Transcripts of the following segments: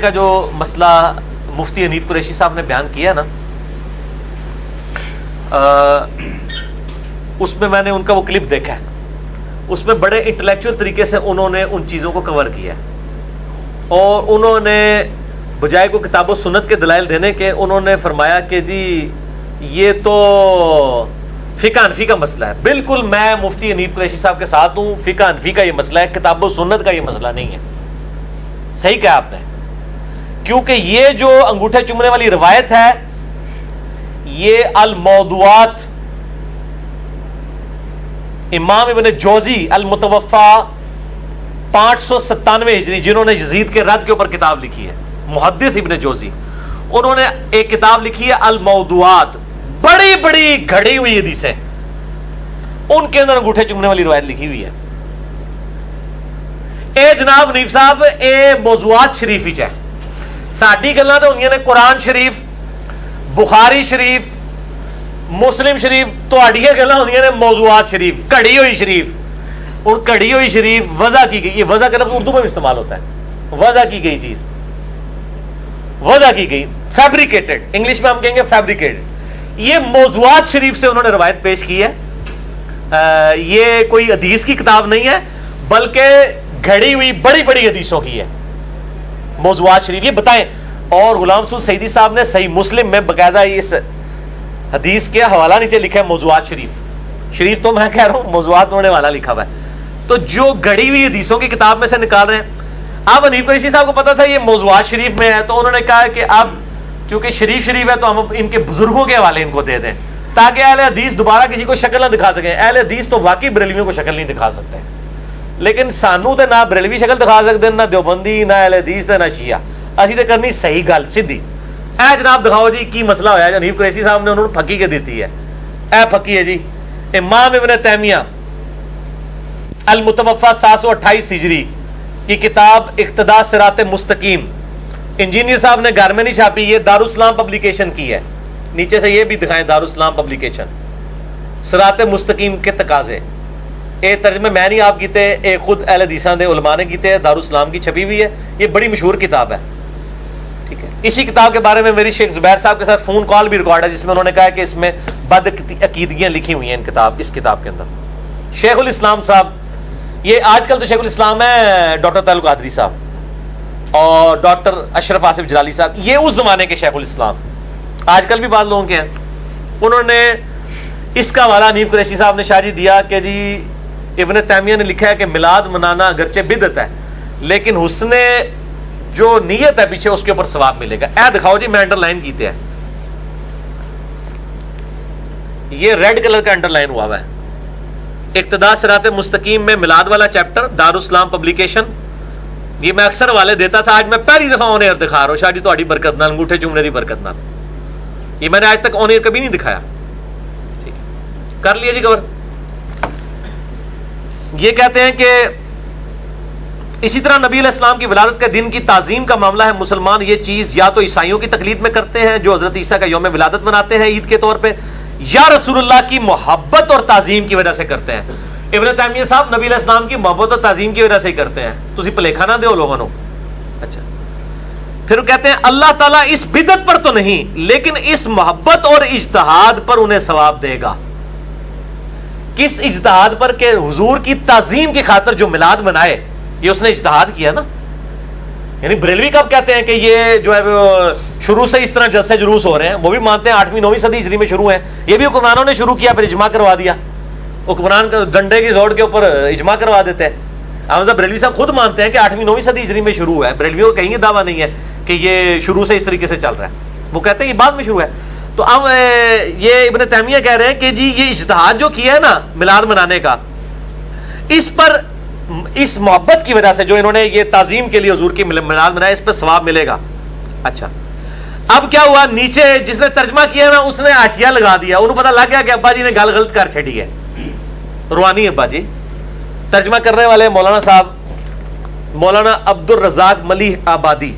کا جو مسئلہ مفتی حنیف قریشی صاحب نے بیان کیا نا، اس میں نے ان کا وہ کلپ دیکھا ہے، اس میں بڑے انٹلیکچوئل طریقے سے انہوں نے ان چیزوں کو کور کیا ہے، اور انہوں نے بجائے کو کتاب و سنت کے دلائل دینے کے انہوں نے فرمایا کہ جی یہ تو فقہ حنفی کا مسئلہ ہے۔ بالکل میں مفتی حنیف قریشی صاحب کے ساتھ ہوں، فقہ حنفی کا یہ مسئلہ ہے، کتاب و سنت کا یہ مسئلہ نہیں ہے۔ صحیح کہا آپ نے، کیونکہ یہ جو انگوٹھے چومنے والی روایت ہے یہ الموضوعات امام ابن جوزی المتوفا 597 ہجری، جنہوں نے یزید کے رد کے اوپر کتاب لکھی ہے، محدث ابن جوزی، انہوں نے ایک کتاب لکھی ہے الموضوعات، بڑی بڑی گھڑی ہوئی حدیثیں، ان کے اندر انگوٹھے چومنے والی روایت لکھی ہوئی ہے۔ اے جناب حنیف صاحب، اے موضوعات شریف ہی چاہے ساڈی گلاں تے ہوندیاں نے قرآن شریف، بخاری شریف، مسلم شریف، تہاڈیاں گلاں ہوندیاں نے موضوعات شریف، گھڑی ہوئی شریف۔ اور گھڑی ہوئی شریف وضع کی گئی، یہ وضع کا لفظ اردو میں بھی استعمال ہوتا ہے، وضع کی گئی چیز، وضع کی گئی، فیبریکیٹڈ، انگلش میں ہم کہیں گے فیبریکیٹڈ۔ یہ موضوعات شریف سے انہوں نے روایت پیش کی ہے، یہ کوئی حدیث کی کتاب نہیں ہے بلکہ گھڑی ہوئی بڑی بڑی حدیثوں کی ہے موضوعات شریف۔ یہ بتائیں، اور غلام سعود سعیدی صاحب نے صحیح مسلم میں باقاعدہ اس حدیث کے حوالہ نیچے لکھا ہے موضوعات شریف، شریف تو میں کہہ رہا ہوں، موضوعات انہوں نے حوالہ لکھا ہوا ہے۔ تو جو گھڑی ہوئی حدیثوں کی کتاب میں سے نکال رہے ہیں، اب حنیف قریشی صاحب کو پتا تھا یہ موضوعات شریف میں ہے، تو انہوں نے کہا کہ اب چونکہ شریف ہے تو ہم ان کے بزرگوں کے حوالے ان کو دے دیں تاکہ اہل حدیث دوبارہ کسی کو شکل نہ دکھا سکیں۔ اہل حدیث تو واقعی بریلویوں کو شکل نہیں دکھا سکتے، لیکن سانو تے نہ بریلوی شکل دکھا سکتے، نہ دیوبندی، نہ اہل حدیث تے نہ شیعہ، اسی تے کرنی صحیح گل سیدھی۔ اے جناب دکھاؤ جی کی مسئلہ ہویا ہے، حنیف قریشی صاحب نے انہوں نے پھکی کے دیتی ہے، اے پھکی ہے جی امام ابن تیمیہ المتوفا 728 ہجری کی کتاب اقتداء صراط مستقیم، انجینئر صاحب نے گھر میں نہیں چھاپی، یہ دارالاسلام پبلیکیشن کی ہے، نیچے سے یہ بھی دکھائیں دارالاسلام پبلیکیشن، صراط مستقیم کے تقاضے، اے ترجمے میں نہیں آپ کیتے، اے خود اہل حدیثاں دے علماء نے کیتے، دارالاسلام کی چھپی ہوئی ہے، یہ بڑی مشہور کتاب ہے، ٹھیک ہے۔ اسی کتاب کے بارے میں میری شیخ زبیر صاحب کے ساتھ فون کال بھی ریکارڈ ہے، جس میں انہوں نے کہا کہ اس میں بد عقیدگیاں لکھی ہوئی ہیں اس کتاب کے اندر۔ شیخ الاسلام صاحب، یہ آج کل تو شیخ الاسلام ہے ڈاکٹر طاہر القادری صاحب اور ڈاکٹر اشرف آصف جلالی صاحب، یہ اس زمانے کے شیخ الاسلام، آج کل بھی بعض لوگوں کے ہیں۔ انہوں نے اس کا حوالہ حنیف قریشی صاحب نے شاہ دیا کہ جی ابن تیمیہ نے لکھا ہے کہ میلاد منانا اگرچہ بدعت ہے لیکن حسن جو نیت ہے پیچھے اس کے اوپر ثواب ملے گا۔ اے دکھاؤ جی، میں انڈر لائن کیتے ہیں، یہ ریڈ کلر کا انڈر لائن ہوا ہوا ہے، اقتداء صراط مستقیم میں میلاد والا چیپٹر، دارالاسلام پبلیکیشن۔ یہ میں اکثر والے دیتا تھا، آج میں پہلی دفعہ آن ایئر دکھا رہا ہوں، شاید تہاڈی برکت نال، انگوٹھے چومنے دی برکت نال، یہ میں نے آج تک آن ایئر کبھی نہیں دکھایا۔ ٹھیک کر لیا جی کور۔ یہ کہتے ہیں کہ اسی طرح نبی علیہ السلام کی ولادت کے دن کی تعظیم کا معاملہ ہے، مسلمان یہ چیز یا تو عیسائیوں کی تقلید میں کرتے ہیں جو حضرت عیسیٰ کا یوم ولادت مناتے ہیں عید کے طور پہ، یا رسول اللہ کی محبت اور تعظیم کی وجہ سے کرتے ہیں۔ ابن تیمیہ صاحب نبی علیہ السلام کی محبت اور تعظیم کی وجہ سے ہی کرتے ہیں، تسی پلیکھا نہ دیو لوگوں نو۔ اچھا، پھر وہ کہتے ہیں اللہ تعالیٰ اس بدعت پر تو نہیں لیکن اس محبت اور اجتہاد پر انہیں ثواب دے گا۔ کس اجتہاد پر؟ کہ حضور کی تعظیم کی خاطر جو میلاد منائے، یہ اس نے اجتہاد کیا نا۔ یعنی بریلوی کب کہتے ہیں کہ یہ جو ہے شروع سے اس طرح جلسے جلوس ہو رہے ہیں، وہ بھی مانتے ہیں 8ویں 9ویں صدی ہجری میں شروع ہیں، یہ بھی حکمرانوں نے شروع کیا، پھر اجماع کروا دیا، حکمران ڈنڈے کی زوڑ کے اوپر اجماع کروا دیتے ہیں۔ احمد بریلوی صاحب خود مانتے ہیں کہ 8ویں 9ویں صدی ہجری میں شروع ہے، بریلویوں کا کہیں گے دعویٰ نہیں ہے کہ یہ شروع سے اس طریقے سے چل رہا ہے، وہ کہتے ہیں یہ بعد میں شروع ہے۔ تو اب یہ ابن تیمیہ کہہ رہے ہیں کہ جی یہ اجتہاد جو کیا ہے نا میلاد منانے کا، اس پر اس محبت کی وجہ سے جو انہوں نے یہ تعظیم کے لیے حضور کی میلاد منایا، اس پہ ثواب ملے گا۔ اچھا، اب کیا ہوا، نیچے جس نے ترجمہ کیا نا اس نے حاشیہ لگا دیا، انہوں پتہ لگ گیا کہ ابا جی نے گل غلط کر چھڑی ہے، روحانی ابا جی۔ ترجمہ کرنے والے مولانا صاحب مولانا عبد الرزاق ملیح آبادی،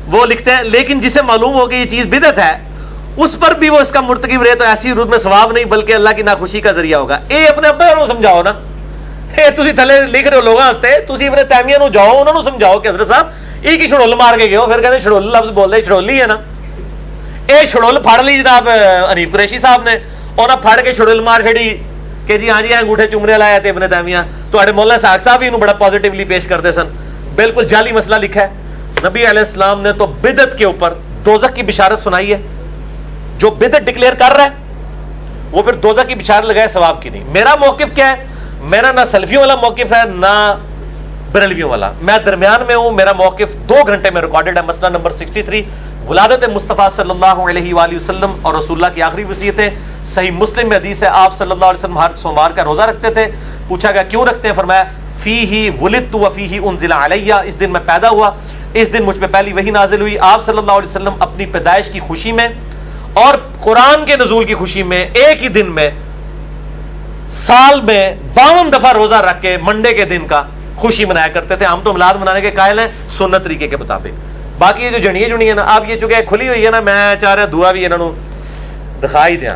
وہ لکھتے ہیں لیکن جسے معلوم ہو کہ یہ چیز بدعت ہے اس پر بھی وہ اس کا مرتکب رہے تو ایسی روح میں ثواب نہیں بلکہ اللہ کی ناخوشی کا ذریعہ ہوگا۔ اے اپنے ابا کو سمجھاؤ نا، تسی تھلے لکھ رہے ہو لوگوں واسطے، تسی ابن تیمیہ نو جاؤ، انہوں نے سمجھاؤ کہ حضرت صاحب ایک ہی چھڑول مار کے گئے ہو, پھر کہتے ہیں چھڑول لفظ بول دے, چھڑولی ہے نا, اے چھڑول پھڑ لی جناب حنیف قریشی صاحب نے, اور اب پھڑ کے چھڑول مار چھڑی کہ جی ہاں جی انگوٹھے چومنے لایا تھے ابن تیمیہ. تو مولانا اسحاق صاحب بھی انہوں بڑا پازیٹیولی پیش کرتے سن, بالکل جعلی مسئلہ لکھا ہے. نبی علیہ السلام نے تو بدعت کے اوپر دوزخ کی بشارت سنائی ہے. جو بدعت ڈکلیئر کر رہا ہے وہ پھر دوزخ کی بشارت لگائے, ثواب کی نہیں. میرا موقف کیا ہے؟ میرا نہ سلفیوں والا موقف ہے نہ بریلویوں والا, میں درمیان میں ہوں. میرا موقف 2 گھنٹے میں ریکارڈڈ ہے. مسئلہ نمبر 63, ولادت مصطفیٰ صلی اللہ علیہ وآلہ وسلم اور رسول اللہ کی آخری وصیتیں. صحیح مسلم میں حدیث ہے, آپ صلی اللہ علیہ وسلم ہر سوموار کا روزہ رکھتے تھے. پوچھا گیا کیوں رکھتے ہیں؟ فرمایا فیہ ولدت وفیہ انزل علیہ, اس دن میں پیدا ہوا, اس دن مجھ پہ پہلی وحی نازل ہوئی. آپ صلی اللہ علیہ وسلم اپنی پیدائش کی خوشی میں اور قرآن کے نزول کی خوشی میں ایک ہی دن میں سال میں 52 دفعہ روزہ رکھ کے منڈے کے دن کا خوشی منایا کرتے تھے. ہم تو میلاد منانے کے قائل ہیں سنت طریقے کے مطابق. باقی یہ جو جنیے جنی ہے نا, اب یہ چونکہ کھلی ہوئی ہے نا, میں چاہ رہا دعا بھی انہوں دکھائی دیا.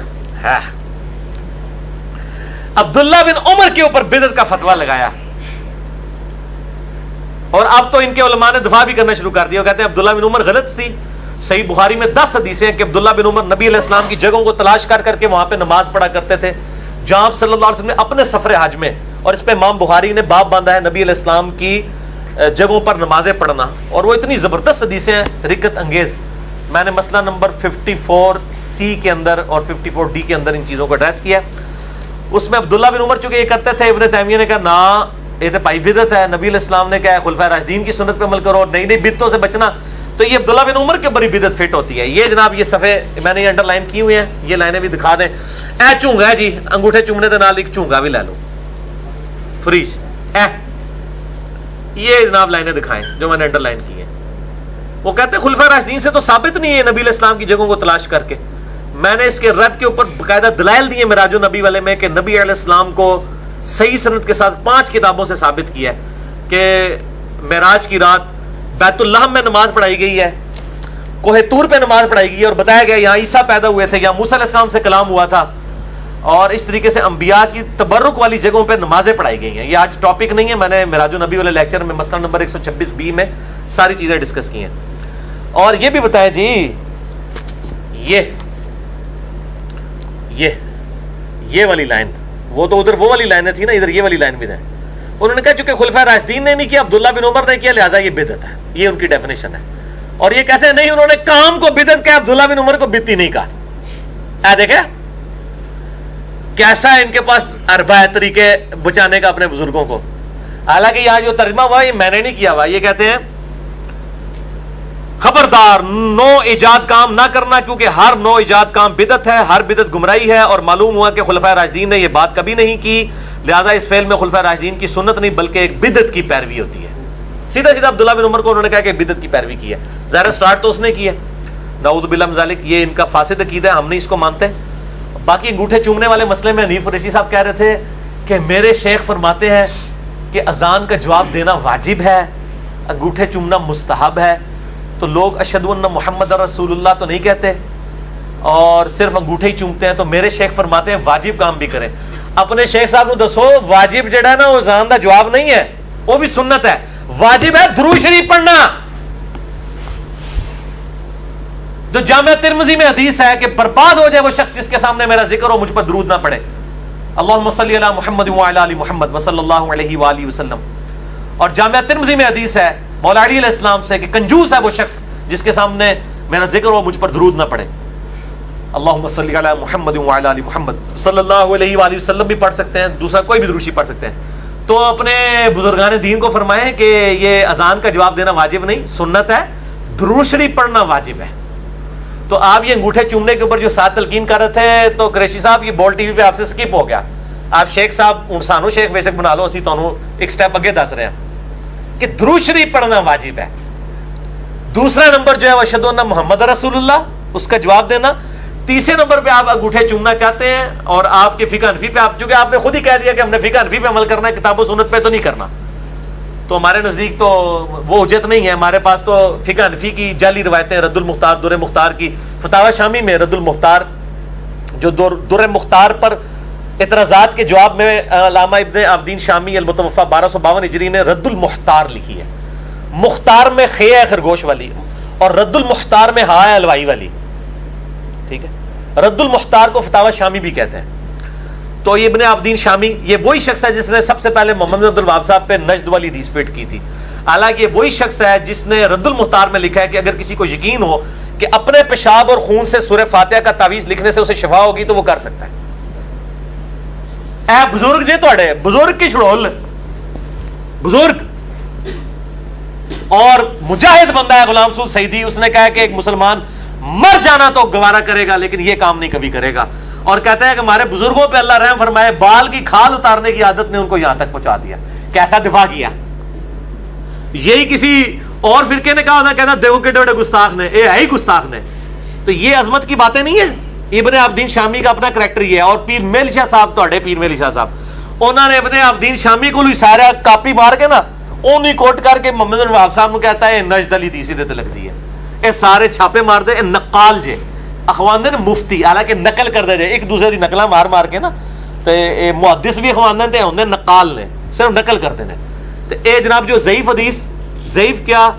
عبداللہ بن عمر کے اوپر بدعت کا فتویٰ لگایا, اور اب تو ان کے علماء نے دفاع بھی کرنا شروع کر دیا. کہتے ہیں عبداللہ بن عمر غلط تھی. صحیح بخاری میں 10 حدیثیں ہیں کہ عبداللہ بن عمر نبی علیہ السلام کی جگہوں کو تلاش کر کر کے وہاں پہ نماز پڑھا کرتے تھے جہاں آپ صلی اللہ علیہ وسلم نے اپنے سفر حج میں, اور اس پہ امام بخاری نے باب باندھا ہے نبی علیہ السلام کی جگہوں پر نمازیں پڑھنا. اور وہ اتنی زبردست حدیثیں ہیں, رکت انگیز. میں نے مسئلہ نمبر 54C کے اندر اور 54D کے اندر ان چیزوں کو ایڈریس کیا. اس میں عبداللہ بن عمر چونکہ یہ کرتے تھے, ابن تیمیہ نے کہا نا یہ تو پائی بدعت ہے. نبی علیہ السلام نے کہا خلفائے راشدین کی سنت پہ عمل کرو, نئی نئی بدعتوں سے بچنا. تو یہ عبداللہ بن عمر کے اوپر ہی بدعت فٹ ہوتی ہے. یہ جناب یہ صفحے میں نے یہ انڈر لائن کی ہوئی ہیں, یہ لائنیں بھی دکھا دیں. اے چونگا ہے جی, انگوٹھے چومنے کے نال ایک چونگا بھی لے لو فریج. یہ جناب لائنیں دکھائیں جو میں نے انڈر لائن کی ہیں. وہ کہتے ہیں خلفائے راشدین سے تو ثابت نہیں ہے نبی علیہ السلام کی جگہوں کو تلاش کر کے. میں نے اس کے رد کے اوپر باقاعدہ دلائل دیے معراج النبی والے میں کہ نبی علیہ السلام کو صحیح سند کے ساتھ 5 کتابوں سے ثابت کیا ہے کہ معراج کی رات بیت اللحم میں نماز پڑھائی گئی ہے, کوہ طور پہ نماز پڑھائی گئی ہے, اور بتایا گیا یہاں عیسیٰ پیدا ہوئے تھے, یہاں موسیٰ علیہ السلام سے کلام ہوا تھا, اور اس طریقے سے انبیاء کی تبرک والی جگہوں پہ نمازیں پڑھائی گئی ہیں. یہ آج ٹاپک نہیں ہے, میں نے معراج النبی والے لیکچر میں مسئلہ نمبر 126B میں ساری چیزیں ڈسکس کی ہیں. اور یہ بھی بتایا جی یہ والی لائن, وہ تو ادھر وہ والی لائنیں تھی نا, ادھر یہ والی لائن بھی ہے. انہوں نے کہا چونکہ خلفائے راشدین نے نہیں کیا, عبداللہ بن عمر نے کیا, لہٰذا یہ بدعت ہے. یہ ان کی ڈیفینیشن ہے. اور یہ کہتے ہیں نہیں, انہوں نے کام کو بدعت کہا, عبداللہ بن عمر کو بدعت نہیں کہا. دیکھیں کیسا ہے ان کے پاس اربع طریقے بچانے کا اپنے بزرگوں کو. حالانکہ یہاں جو ترجمہ ہوا یہ میں نے نہیں کیا ہوا. یہ کہتے ہیں خبردار نو ایجاد کام نہ کرنا, کیونکہ ہر نو ایجاد کام بدعت ہے, ہر بدعت گمراہی ہے. اور معلوم ہوا کہ خلفائے راشدین نے یہ بات کبھی نہیں کی, لہذا اس فعل میں خلفائے راشدین کی سنت نہیں بلکہ ایک بدعت کی پیروی ہوتی ہے. سیدھا سیدھا عبداللہ بن عمر کو انہوں نے کہا کہ بدعت کی پیروی کی ہے. ظاہر سٹارٹ تو اس نے کی ہے, نعوذ باللہ من ذالک. یہ ان کا فاسد عقیدہ ہے, ہم نہیں اس کو مانتے. باقی انگوٹھے چومنے والے مسئلے میں حنیف قریشی صاحب کہہ رہے تھے کہ میرے شیخ فرماتے ہیں کہ اذان کا جواب دینا واجب ہے, انگوٹھے چومنا مستحب ہے. تو لوگ اشہد ان محمد رسول اللہ تو نہیں کہتے اور صرف انگوٹھے ہی چومتے ہیں. تو میرے شیخ فرماتے ہیں واجب کام بھی کریں. اپنے شیخ صاحب کو دسو واجب جڑا ہے نا وہ اذان دا جواب نہیں ہے, وہ بھی سنت ہے. واجب ہے درود شریف پڑھنا. جو جامعہ ترمذی میں حدیث ہے کہ برباد ہو جائے وہ شخص جس کے سامنے میرا ذکر ہو, مجھ پر درود نہ پڑھے. اللہم صلی علی محمد وعلی آل محمد وصلی اللہ علیہ وآلہ وسلم. اور جامعہ ترمذی میں حدیث ہے مولا علی علیہ السلام سے کہ کنجوس ہے وہ شخص جس کے سامنے میرا ذکر ہو, مجھ پر درود نہ پڑھے. اللہم صلی علی محمد وعلی آل محمد صلی اللہ علیہ وآلہ وسلم بھی پڑھ سکتے ہیں, دوسرا کوئی بھی درود شریف پڑھ سکتے ہیں. تو اپنے بزرگان دین کو فرمائیں کہ یہ اذان کا جواب دینا واجب نہیں, سنت ہے. درود شریف پڑھنا واجب ہے. تو آپ یہ انگوٹھے چومنے کے اوپر جو ساتھ تلقین کر رہے تھے, تو قریشی صاحب یہ بول ٹی وی پہ آپ سے سکپ ہو گیا. آپ شیخ صاحب سانو شیخ بے شک بنا لو, اسی تانوں ایک سٹیپ اگے دس رہے ہیں کہ درود شریف پڑھنا واجب ہے. دوسرا نمبر جو ہے وہ اشہدو ان محمد رسول اللہ, اس کا جواب دینا. تیسرے نمبر پہ آپ انگوٹھے چومنا چاہتے ہیں اور آپ کے فقہ حنفی پہ, آپ چونکہ آپ نے خود ہی کہہ دیا کہ ہم نے فقہ حنفی پہ عمل کرنا ہے, کتاب و سنت پہ تو نہیں کرنا. تو ہمارے نزدیک تو وہ حجت نہیں ہے. ہمارے پاس تو فقہ حنفی کی جعلی روایتیں, رد المختار در مختار کی, فتاوی شامی میں رد المختار جو در مختار پر اعتراضات کے جواب میں علامہ ابن عابدین شامی المتوفی 1252 ہجری نے رد المختار لکھی ہے. مختار میں خے ہے خرگوش والی, اور رد المختار میں ہا ہے الوائی والی. ٹھیک ہے, رد المختار کو فتاوی شامی بھی کہتے ہیں. تو یہ ابن عابدین شامی یہ وہی شخص ہے جس نے سب سے پہلے محمد عبد الوہاب صاحب پہ نجد والی حدیث فٹ کی تھی. حالانکہ یہ وہی شخص ہے جس نے رد المختار میں لکھا ہے کہ اگر کسی کو یقین ہو کہ اپنے پیشاب اور خون سے سورہ فاتحہ کا تعویذ لکھنے سے اسے شفا ہوگی تو وہ کر سکتا ہے. اے بزرگ جی تھوڑے بزرگ کی چھڑول بزرگ اور مجاہد بندہ ہے غلام سعود سعیدی, اس نے کہا کہ ایک مسلمان مر جانا تو گوارا کرے گا لیکن یہ کام نہیں کبھی کرے گا, اور کہتا ہے کہ ہمارے بزرگوں پہ اللہ رحم فرمائے بال کی کھال اتارنے کی عادت نے ان کو یہاں تک پہنچا دیا. کیسا دفاع کیا. یہی کسی اور فرقے نے کہا ہوتا, کہتا دیکھو کڈے بڑے گستاخ نے, اے ہے ہی گستاخ نے. تو یہ عظمت کی باتیں نہیں ہیں. ابن عابدین شامی کا اپنا کریکٹر یہ ہے. اور پیر میل شاہ صاحب توڑے پیر میل شاہ صاحب انہوں نے ابن عابدین شامی کو سارا کاپی مار کے نا اونی کوٹ کر کے محمد بن وہاب صاحب کو کہتا ہے نجد علی دیسی دے تے لگ دی ہے. اے سارے چھاپے مار دے, اے نقال جے اخواندے نے مفتی, حالانکہ نقل کر دے جائے ایک دوسرے دی نقلاں مار مار کے نا, تو اے محدث بھی اخواندے تے ہوندے نقال نے صرف نقل کرتے ہیں. تو اے جناب جو ضعیف حدیث, ضعیف کیا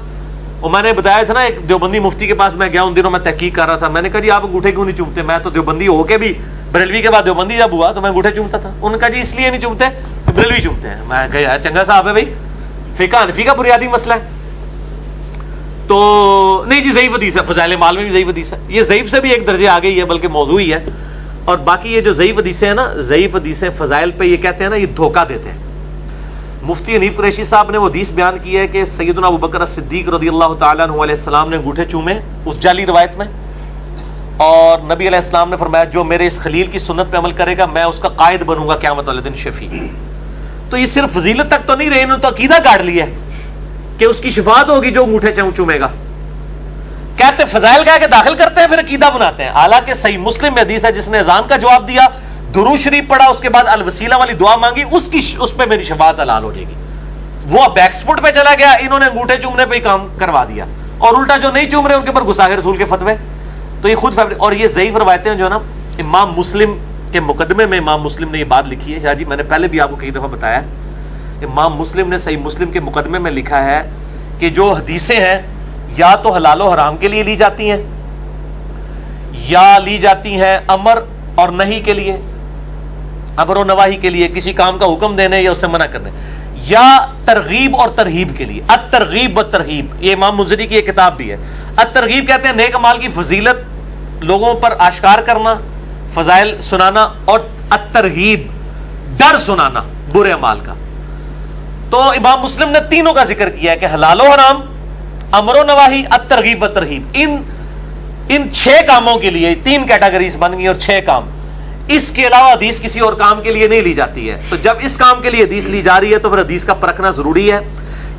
وہ میں نے بتایا تھا نا, ایک دیوبندی مفتی کے پاس میں گیا ان دنوں, میں تحقیق کر رہا تھا. میں نے کہا جی آپ انگوٹھے کیوں نہیں چومتے؟ میں تو دیوبندی ہو کے بھی بریلوی کے بعد دیوبندی جب ہوا تو میں انگوٹھے چومتا تھا. انہوں نے کہا جی اس لیے نہیں چومتے بریلوی چومتے ہیں. میں کہا یار چنگا صاحب ہے بھائی, فقہ حنفی کا بنیادی مسئلہ ہے. تو نہیں جی ضعیف حدیث ہے, فضائل مال میں بھی ضعیف حدیث ہے. یہ ضعیف سے بھی ایک درجے آ گئی ہے بلکہ موضوع ہی ہے. اور باقی یہ جو ضعیف حدیثیں ہیں نا, ضعیف حدیثیں فضائل پہ یہ کہتے ہیں نا یہ دھوکہ دیتے ہیں. مفتی حنیف قریشی صاحب نے وہ حدیث بیان کی ہے کہ سیدنا ابوبکر صدیق رضی اللہ تعالیٰ عنہ علیہ السلام نے انگوٹھے چومے اس جعلی روایت میں, اور نبی علیہ السلام نے فرمایا جو میرے اس خلیل کی سنت پہ عمل کرے گا میں اس کا قائد بنوں گا قیامت والے دن شفیع. تو یہ صرف فضیلت تک تو نہیں رہے, انہوں نے تو عقیدہ کاٹ لیا ہے کہ اس کی شفاعت ہوگی جو انگوٹھے چومے گا. کہتے فضائل کہہ کے داخل کرتے ہیں پھر عقیدہ بناتے ہیں. حالانکہ صحیح مسلم میں حدیث ہے جس نے اذان کا جواب دیا, درود شریف پڑھا, اس کے بعد الوسیلہ والی دعا مانگی, اس پہ میری شفاعت حلال ہو جائے گی. وہ بیک فٹ پہ چلا گیا, انہوں نے انگوٹھے چومنے پہ ہی کام کروا دیا, اور الٹا جو نہیں چوم رہے ان کے پر گستاخ رسول کے فتوے. تو یہ خود اور یہ ضعیف روایتیں جو ہے نا, امام مسلم کے مقدمے میں امام مسلم نے یہ بات لکھی ہے. شاہ جی میں نے پہلے بھی آپ کو کئی دفعہ بتایا, امام مسلم نے صحیح مسلم کے مقدمے میں لکھا ہے کہ جو حدیثیں ہیں یا تو حلال و حرام کے لیے لی جاتی ہیں, یا لی جاتی ہیں امر اور نہیں کے لیے, امر و نواہی کے لیے, کسی کام کا حکم دینے یا اسے منع کرنے, یا ترغیب اور ترہیب کے لیے. الترغیب و ترہیب, یہ امام منذری کی ایک کتاب بھی ہے. الترغیب کہتے ہیں نیک اعمال کی فضیلت لوگوں پر آشکار کرنا, فضائل سنانا, اور الترہیب ڈر سنانا برے اعمال کا. تو امام مسلم نے تینوں کا ذکر کیا ہے کہ حلال و حرام, امر و نواہی, الترغیب و ترہیب. ان 6 کاموں کے لیے 3 کیٹیگریز بن گئی اور 6 کام. اس کے علاوہ حدیث کسی اور کام کے لیے نہیں لی جاتی ہے. تو جب اس کام کے لیے حدیث لی جا رہی ہے تو پھر حدیث کا پرکھنا ضروری ہے.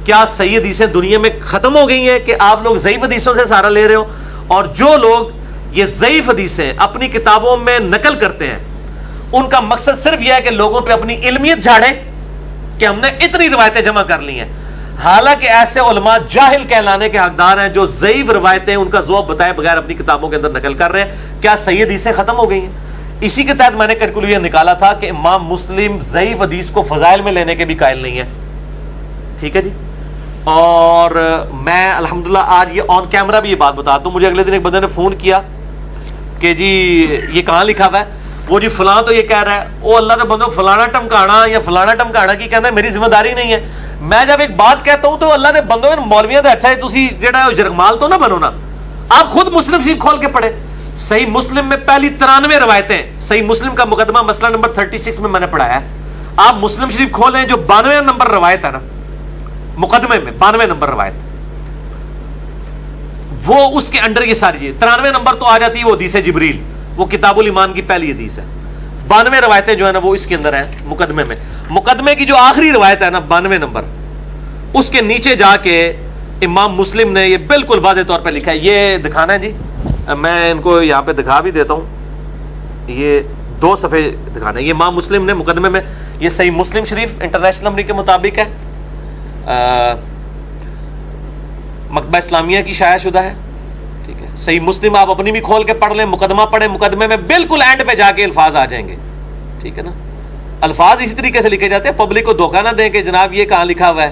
کیا صحیح حدیثیں دنیا میں ختم ہو گئی ہیں کہ آپ لوگ ضعیف حدیثوں سے سہارا لے رہے ہو؟ اور جو لوگ یہ ضعیف حدیثیں اپنی کتابوں میں نقل کرتے ہیں ان کا مقصد صرف یہ ہے کہ لوگوں پہ اپنی علمیت جھاڑیں کہ ہم نے اتنی روایتیں جمع کر لی ہیں. حالانکہ ایسے علماء جاہل کہلانے کے حقدار ہیں جو ضعیف روایتیں ان کا ذوق بتائے بغیر اپنی کتابوں کے اندر نقل کر رہے ہیں. کیا صحیح حدیثیں ختم ہو گئی ہیں؟ اسی کے تحت میں نے کیلکولیشن نکالا تھا کہ امام مسلم ضعیف حدیث کو فضائل میں لینے کے بھی قائل نہیں ہے. ٹھیک ہے جی. اور میں الحمدللہ آج یہ آن کیمرہ بھی یہ بات بتاتا ہوں. مجھے اگلے دن ایک بندے نے فون کیا کہ جی یہ کہاں لکھا ہوا ہے, وہ جی فلاں تو یہ کہہ رہا ہے, وہ اللہ کے بندوں فلانا ٹمکانا یا فلانا ٹمکانا کی کہنا ہے میری ذمہ داری نہیں ہے. میں جب ایک بات کہتا ہوں تو اللہ کے بندوں مولویاں بیٹھا ہے, تسی جڑا ہے جرگمال تو نہ بنو نا. آپ خود مسلم شریف کھول کے پڑھے. صحیح مسلم میں پہلی 93 روایتیں, صحیح مسلم کا مقدمہ مسئلہ نمبر 36 میں نے پڑھایا ہے. آپ مسلم شریف کھولیں جو 92 نمبر روایت ہے نا مقدمے میں, 92 نمبر روایت, وہ اس کے انڈر یہ ساری چیز. 93 نمبر تو آ جاتی ہے وہ حدیث جبریل, وہ کتاب الایمان کی پہلی حدیث ہے. 92 روایتیں جو ہے نا وہ اس کے اندر ہیں مقدمے میں. مقدمے کی جو آخری روایت ہے نا 92 نمبر, اس کے نیچے جا کے امام مسلم نے یہ بالکل واضح طور پہ لکھا ہے. یہ دکھانا ہے جی, میں ان کو یہاں پہ دکھا بھی دیتا ہوں. یہ 2 صفحے دکھانا ہے. یہ امام مسلم نے مقدمے میں, یہ صحیح مسلم شریف انٹرنیشنل نمبر کے مطابق ہے, مکتبہ اسلامیہ کی شائع شدہ ہے. ٹھیک ہے. صحیح مسلم آپ اپنی بھی کھول کے پڑھ لیں, مقدمہ پڑھیں, مقدمے میں بالکل اینڈ پہ جا کے الفاظ آ جائیں گے. ٹھیک ہے نا. الفاظ اسی طریقے سے لکھے جاتے ہیں, پبلک کو دھوکہ نہ دیں کہ جناب یہ کہاں لکھا ہوا ہے.